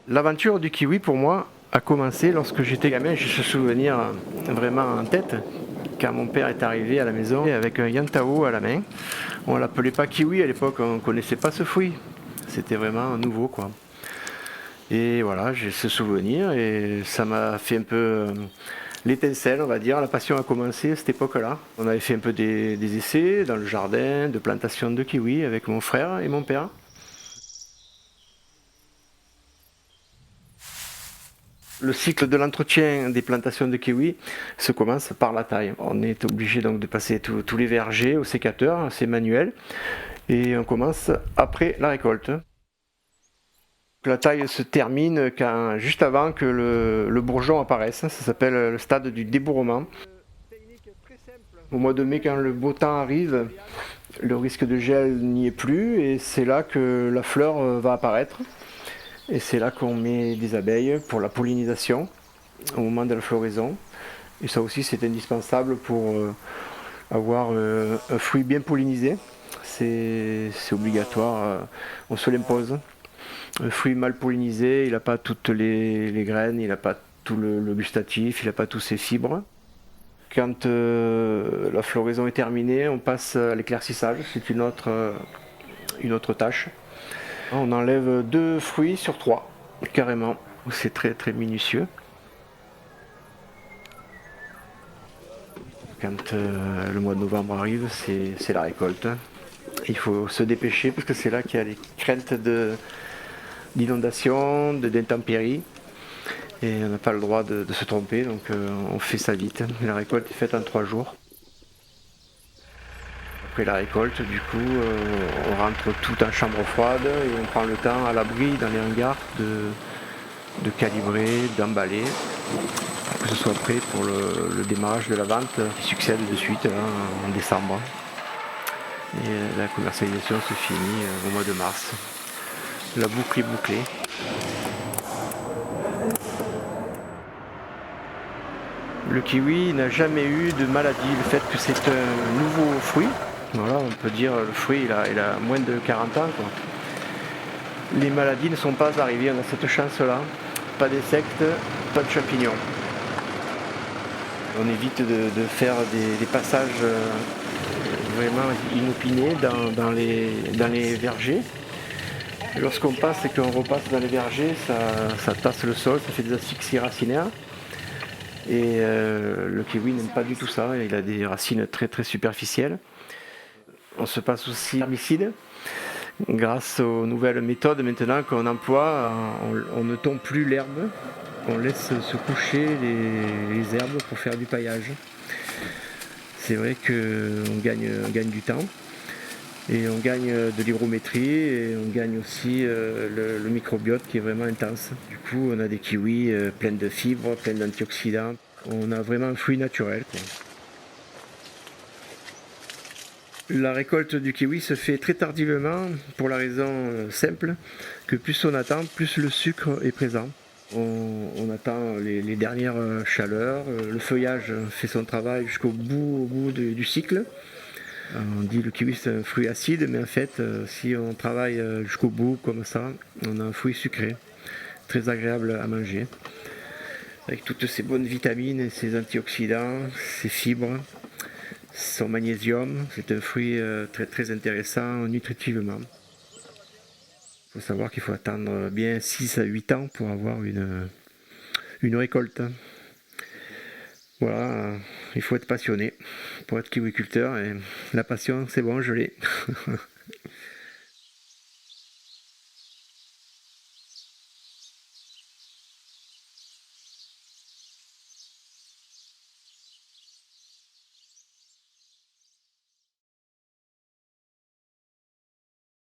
L'aventure du kiwi pour moi a commencé lorsque j'étais gamin. J'ai ce souvenir vraiment en tête quand mon père est arrivé à la maison avec un yantao à la main. On l'appelait pas kiwi à l'époque, on ne connaissait pas ce fruit. C'était vraiment nouveau quoi. Et voilà, j'ai ce souvenir et ça m'a fait un peu l'étincelle, on va dire. La passion a commencé à cette époque-là. On avait fait un peu des essais dans le jardin de plantation de kiwi avec mon frère et mon père. Le cycle de l'entretien des plantations de kiwi se commence par la taille. On est obligé donc de passer tous les vergers au sécateur, c'est manuel, et on commence après la récolte. La taille se termine juste avant que le bourgeon apparaisse, ça s'appelle le stade du débourrement. Au mois de mai, quand le beau temps arrive, le risque de gel n'y est plus et c'est là que la fleur va apparaître. Et c'est là qu'on met des abeilles pour la pollinisation au moment de la floraison. Et ça aussi c'est indispensable pour avoir un fruit bien pollinisé. C'est obligatoire, on se l'impose. Un fruit mal pollinisé, il n'a pas toutes les graines, il n'a pas tout le gustatif, il n'a pas tous ses fibres. Quand la floraison est terminée, on passe à l'éclaircissage, c'est une autre tâche. On enlève 2 fruits sur 3, carrément. C'est très très minutieux. Quand le mois de novembre arrive, c'est la récolte. Il faut se dépêcher parce que c'est là qu'il y a les craintes d'inondation, d'intempéries. Et on n'a pas le droit de se tromper, donc on fait ça vite. La récolte est faite en 3 jours. Après la récolte, du coup, on rentre tout en chambre froide et on prend le temps à l'abri dans les hangars de calibrer, d'emballer, pour que ce soit prêt pour le démarrage de la vente qui succède de suite là, en décembre. Et la commercialisation se finit au mois de mars. La boucle est bouclée. Le kiwi n'a jamais eu de maladie. Le fait que c'est un nouveau fruit, voilà, on peut dire le fruit il a moins de 40 ans. Quoi. Les maladies ne sont pas arrivées, on a cette chance-là. Pas d'insectes, pas de champignons. On évite de faire des passages vraiment inopinés dans les vergers. Lorsqu'on passe et qu'on repasse dans les vergers, ça tasse le sol, ça fait des asphyxies racinaires. Et le kiwi n'aime pas du tout ça, il a des racines très très superficielles. On se passe aussi herbicide. Grâce aux nouvelles méthodes maintenant qu'on emploie, on ne tombe plus l'herbe, on laisse se coucher les herbes pour faire du paillage. C'est vrai qu'on gagne du temps et on gagne de l'hygrométrie et on gagne aussi le microbiote qui est vraiment intense. Du coup, on a des kiwis pleins de fibres, pleins d'antioxydants. On a vraiment un fruit naturel, quoi. La récolte du kiwi se fait très tardivement pour la raison simple que plus on attend, plus le sucre est présent. On attend les dernières chaleurs, le feuillage fait son travail jusqu'au bout du cycle. On dit le kiwi c'est un fruit acide, mais en fait si on travaille jusqu'au bout comme ça, on a un fruit sucré, très agréable à manger, avec toutes ces bonnes vitamines, ces antioxydants, ces fibres. Son magnésium, c'est un fruit très très intéressant nutritivement. Il faut savoir qu'il faut attendre bien 6 à 8 ans pour avoir une récolte. Voilà, il faut être passionné pour être kiwiculteur et la passion c'est bon, je l'ai.